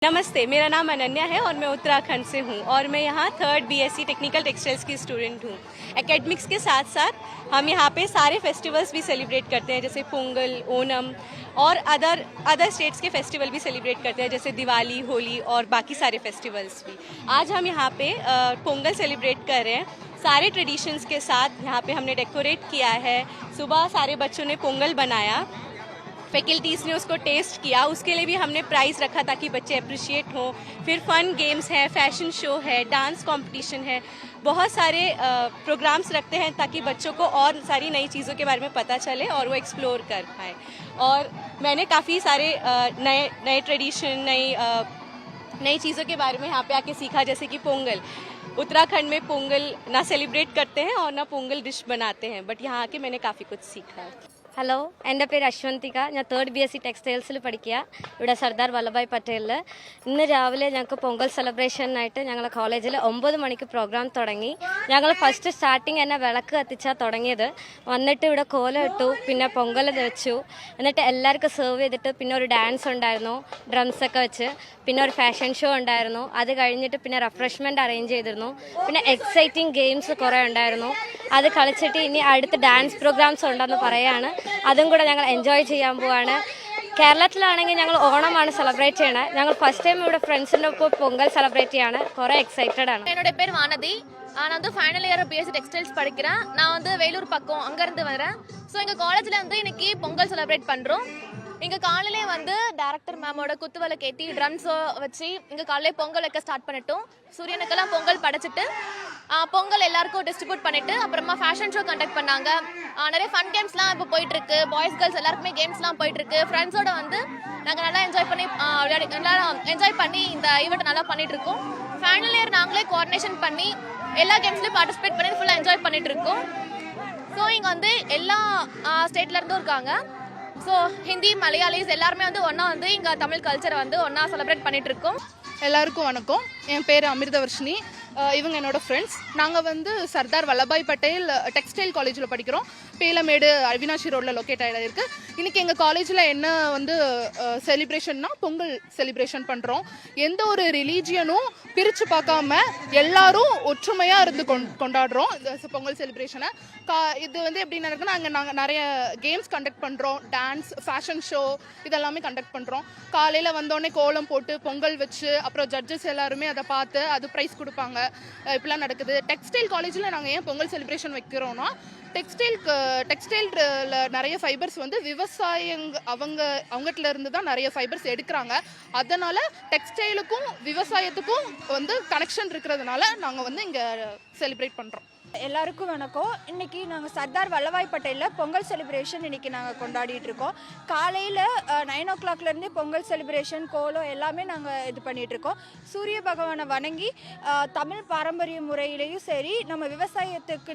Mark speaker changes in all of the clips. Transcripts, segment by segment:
Speaker 1: नमस्ते, मेरा नाम अनन्या है और मैं उत्तराखंड से हूँ और मैं यहाँ 3rd BSc टेक्निकल टेक्सटाइल्स की स्टूडेंट हूँ। एकेडमिक्स के साथ साथ हम यहाँ पे सारे फेस्टिवल्स भी सेलिब्रेट करते हैं, जैसे पोंगल, ओणम और अदर स्टेट्स के फेस्टिवल भी सेलिब्रेट करते हैं, जैसे दिवाली, होली और बाकी सारे फेस्टिवल्स भी। आज हम यहाँ पे पोंगल सेलिब्रेट कर रहे हैं सारे ट्रेडिशंस के साथ। यहाँ पे हमने डेकोरेट किया है, सुबह सारे बच्चों ने पोंगल बनाया, फैकल्टीज़ ने उसको टेस्ट किया, उसके लिए भी हमने प्राइज़ रखा ताकि बच्चे अप्रिशिएट हों। फिर फन गेम्स है, फैशन शो है, डांस कंपटीशन है, बहुत सारे प्रोग्राम्स रखते हैं ताकि बच्चों को और सारी नई चीज़ों के बारे में पता चले और वो एक्सप्लोर कर पाएँ। और मैंने काफ़ी सारे नए ट्रेडिशन, नई चीज़ों के बारे में यहाँ पे आके सीखा, जैसे कि पोंगल। उत्तराखंड में पोंगल ना सेलिब्रेट करते हैं और ना पोंगल डिश बनाते हैं, बट यहाँ आके मैंने काफ़ी कुछ सीखा है।
Speaker 2: ഹലോ, എൻ്റെ പേര് അശ്വന്തിക. ഞാൻ 3rd BSc ടെക്സ്റ്റൈൽസിൽ പഠിക്കുക, ഇവിടെ സർദാർ വല്ലഭായ് പട്ടേലിൽ. ഇന്ന് രാവിലെ ഞങ്ങൾക്ക് പൊങ്കൽ സെലിബ്രേഷനായിട്ട് ഞങ്ങളുടെ കോളേജിൽ 9 മണിക്ക് പ്രോഗ്രാം തുടങ്ങി. ഞങ്ങൾ ഫസ്റ്റ് സ്റ്റാർട്ടിങ് തന്നെ വിളക്ക് കത്തിച്ചാൽ തുടങ്ങിയത്. വന്നിട്ട് ഇവിടെ കോലം ഇട്ടു, പിന്നെ പൊങ്കൽ വെച്ചു, എന്നിട്ട് എല്ലാവർക്കും സെർവ് ചെയ്തിട്ട് പിന്നെ ഒരു ഡാൻസ് ഉണ്ടായിരുന്നു, ഡ്രംസൊക്കെ വെച്ച്, പിന്നെ ഒരു ഫാഷൻ ഷോ ഉണ്ടായിരുന്നു. അത് കഴിഞ്ഞിട്ട് പിന്നെ റിഫ്രഷ്മെൻറ്റ് അറേഞ്ച് ചെയ്തിരുന്നു. പിന്നെ എക്സൈറ്റിംഗ് ഗെയിംസ് കുറേ ഉണ്ടായിരുന്നു. അത് കളിച്ചിട്ട് ഇനി അടുത്ത ഡാൻസ് പ്രോഗ്രാംസ് ഉണ്ടെന്ന് പറയാണ്. അതും കൂടെ ഞങ്ങൾ എൻജോയ് ചെയ്യാൻ പോവാണ്. കേരളത്തിലാണെങ്കിൽ ഞങ്ങൾ ഓണമാണ് സെലിബ്രേറ്റ് ചെയ്യണത്. ഞങ്ങൾ ഫസ്റ്റ് ടൈം ഇവിടെ ഫ്ரெண்ட்ஸிൻ്റെ ഒപ്പം பொங்கல் செலிப்ரேட் ചെയ്യാണ്. കുറേ எக்ஸைட்டட் ആണ്.
Speaker 3: என்னோட பேர் வானதி. நான் வந்து ஃபைனல் இயர் பிஎஸ்சி டெக்ஸ்டைல்ஸ் படிக்கிறேன். நான் வந்து வேலூர் பக்கம் அங்கேருந்து வரேன். ஸோ எங்கள் காலேஜில் வந்து இன்னைக்கு பொங்கல் செலிப்ரேட் பண்ணுறோம். இங்கே காலையிலே வந்து டேரக்டர் மேமோட குத்துவலை கேட்டி ட்ரம்ஸோ வச்சு இங்கே காலையிலே பொங்கல் வைக்க ஸ்டார்ட் பண்ணிட்டோம். சூரியனுக்கெல்லாம் பொங்கல் படைச்சிட்டு பொங்கல் எல்லாருக்கும் டிஸ்ட்ரிபியூட் பண்ணிட்டு அப்புறமா ஃபேஷன் ஷோ கண்டக்ட் பண்ணாங்க. நிறைய ஃபன் கேம்ஸ்லாம் இப்போ போயிட்டுருக்கு. பாய்ஸ் கேர்ள்ஸ் எல்லாருக்குமே கேம்ஸ்லாம் போயிட்டுருக்கு. ஃப்ரெண்ட்ஸோட வந்து நாங்கள் நல்லா என்ஜாய் பண்ணி இந்த ஈவெண்ட் நல்லா பண்ணிட்டு இருக்கோம். ஃபைனல் இயர் நாங்களே கோஆர்டினேஷன் பண்ணி எல்லா கேம்ஸ்லையும் பார்ட்டிசிபேட் பண்ணி ஃபுல்லாக என்ஜாய் பண்ணிட்டு இருக்கோம். ஸோ இங்கே வந்து எல்லா ஸ்டேட்லேருந்தும் இருக்காங்க. ஸோ ஹிந்தி, மலையாளிஸ் எல்லாருமே வந்து ஒன்றா வந்து இங்கே தமிழ் கல்ச்சரை வந்து ஒன்றா செலிப்ரேட் பண்ணிட்டு இருக்கோம்.
Speaker 4: எல்லாருக்கும் வணக்கம். என் பேர் அமிர்தவர்ஷினி. இவங்க என்னோட ஃப்ரெண்ட்ஸ். நாங்கள் வந்து சர்தார் வல்லபாய் பட்டேல் டெக்ஸ்டைல் காலேஜில் படிக்கிறோம். பேலமேடு அவினாஷி ரோடில் லொக்கேட் ஆகிருக்கு. இன்றைக்கி எங்கள் காலேஜில் என்ன வந்து செலிப்ரேஷன்னா பொங்கல் செலிப்ரேஷன் பண்ணுறோம். எந்த ஒரு ரிலீஜியனும் பிரித்து பார்க்காம எல்லாரும் ஒற்றுமையாக இருந்து கொண்டாடுறோம் இந்த பொங்கல் செலிப்ரேஷனை. இது வந்து எப்படி நடக்குன்னா, நாங்கள் நிறைய கேம்ஸ் கண்டக்ட் பண்ணுறோம், டான்ஸ், ஃபேஷன் ஷோ இதெல்லாமே கண்டக்ட் பண்ணுறோம். காலையில் வந்தோடனே கோலம் போட்டு பொங்கல் வச்சு அப்புறம் ஜட்ஜஸ் எல்லாருமே அதை பார்த்து அது ப்ரைஸ் கொடுப்பாங்க. இப்படிலாம் நடக்குது. டெக்ஸ்டைல் காலேஜில் நாங்கள் ஏன் பொங்கல் செலிப்ரேஷன் வைக்கிறோன்னா, டெக்ஸ்டைலில் நிறைய ஃபைபர்ஸ் வந்து அவங்ககிட்ட இருந்து தான் நிறைய ஃபைபர்ஸ் எடுக்கிறாங்க. அதனால் டெக்ஸ்டைலுக்கும் விவசாயத்துக்கும் வந்து கனெக்ஷன் இருக்கிறதுனால நாங்கள் வந்து இங்கே செலிப்ரேட் பண்ணுறோம்.
Speaker 5: எல்லாருக்கும் வணக்கம். இன்றைக்கி நாங்கள் சர்தார் வல்லபாய் பட்டேலில் பொங்கல் செலிப்ரேஷன் இன்றைக்கி நாங்கள் கொண்டாடிட்டு இருக்கோம். காலையில் 9 o'clockலேருந்து பொங்கல் செலிப்ரேஷன், கோலம் எல்லாமே நாங்கள் இது பண்ணிகிட்ருக்கோம். சூரிய பகவானை வணங்கி தமிழ் பாரம்பரிய முறையிலையும் சரி, நம்ம விவசாயத்துக்கு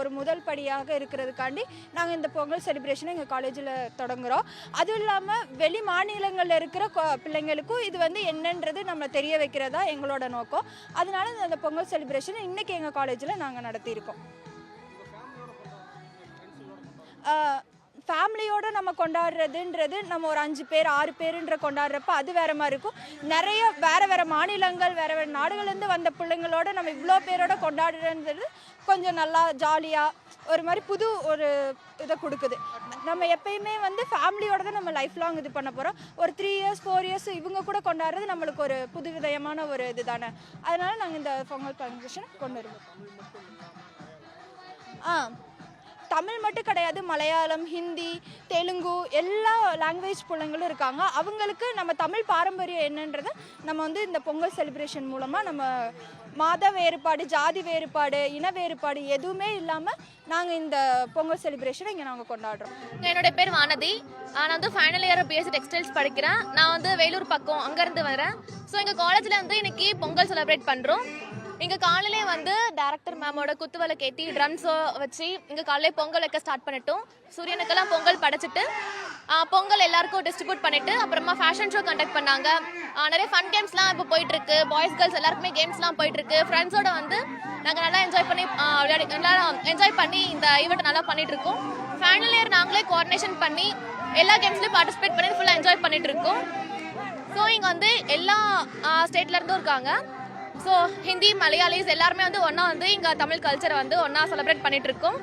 Speaker 5: ஒரு முதல் படியாக இருக்கிறதுக்காண்டி நாங்கள் இந்த பொங்கல் செலிப்ரேஷனை எங்கள் காலேஜில் தொடங்குகிறோம். அதுவும் இல்லாமல் வெளி மாநிலங்களில் இருக்கிற பிள்ளைங்களுக்கும் இது வந்து என்னன்றது நம்ம தெரிய வைக்கிறதா எங்களோட நோக்கம். அதனால அந்த பொங்கல் செலிப்ரேஷனை இன்றைக்கி எங்கள் காலேஜில் நாங்கள் நடத்தியிருக்கோம். ஃபேமிலியோடு நம்ம கொண்டாடுறதுன்றது நம்ம ஒரு 5 பேர் 6 பேருன்ற கொண்டாடுறப்ப அது வேறு மாதிரி இருக்கும். நிறைய வேறு மாநிலங்கள், வேறு நாடுகள்லேருந்து வந்த பிள்ளைங்களோட நம்ம இவ்வளோ பேரோட கொண்டாடுறது கொஞ்சம் நல்லா ஜாலியாக ஒரு மாதிரி புது ஒரு இதை கொடுக்குது. நம்ம எப்பயுமே வந்து ஃபேமிலியோட தான் நம்ம லைஃப் லாங் இது பண்ண போகிறோம். ஒரு 3 years 4 years இவங்க கூட கொண்டாடுறது நம்மளுக்கு ஒரு புது விதமான ஒரு இது தானே. அதனால் நாங்கள் இந்த பொங்கல் செலிப்ரேஷன் கொண்டு வருவோம். தமிழ் மட்டும் கிடையாது, மலையாளம், ஹிந்தி, தெலுங்கு எல்லா லாங்குவேஜ் பிள்ளைங்களும் இருக்காங்க. அவங்களுக்கு நம்ம தமிழ் பாரம்பரியம் என்னன்றதை நம்ம வந்து இந்த பொங்கல் செலிப்ரேஷன் மூலமாக நம்ம மத வேறுபாடு, ஜாதி வேறுபாடு, இன வேறுபாடு எதுவுமே இல்லாமல் நாங்கள் இந்த பொங்கல் செலிப்ரேஷனை இங்கே நாங்கள் கொண்டாடுறோம்.
Speaker 3: என்னோட பேர் வானதி. நான் வந்து ஃபைனல் இயர் பிஎஸ்சி டெக்ஸ்டைல்ஸ் படிக்கிறேன். நான் வந்து வேலூர் பக்கம் அங்கேருந்து வரேன். ஸோ எங்கள் காலேஜில் வந்து இன்னைக்கு பொங்கல் செலிப்ரேட் பண்ணுறோம். இங்கே காலையிலே வந்து டேரக்டர் மேமோட குத்துவலை கேட்டி ட்ரம்ஸோ வச்சு இங்கே காலையிலே பொங்கல் வைக்க ஸ்டார்ட் பண்ணிட்டோம். சூரியனுக்கெல்லாம் பொங்கல் படைச்சிட்டு பொங்கல் எல்லாருக்கும் டிஸ்ட்ரிபியூட் பண்ணிட்டு அப்புறமா ஃபேஷன் ஷோ கண்டக்ட் பண்ணாங்க. நிறைய ஃபன் கேம்ஸ்லாம் இப்போ போயிட்டுருக்கு. பாய்ஸ் கேர்ள்ஸ் எல்லாருக்குமே கேம்ஸ்லாம் போயிட்டுருக்கு. ஃப்ரெண்ட்ஸோட வந்து நாங்கள் நல்லா என்ஜாய் பண்ணி இந்த ஈவெண்ட் நல்லா பண்ணிட்டு இருக்கோம். ஃபைனல் இயர் நாங்களே கோஆர்டினேஷன் பண்ணி எல்லா கேம்ஸ்லையும் பார்ட்டிசிபேட் பண்ணி ஃபுல்லாக என்ஜாய் பண்ணிட்டு இருக்கோம். ஸோ இங்கே வந்து எல்லா ஸ்டேட்லேருந்தும் இருக்காங்க. ஸோ ஹிந்தி மலையாளிஸ் எல்லாருமே வந்து ஒன்றா வந்து இங்கே தமிழ் கல்ச்சரை வந்து ஒன்றா செலிப்ரேட் பண்ணிகிட்ருக்கோம்.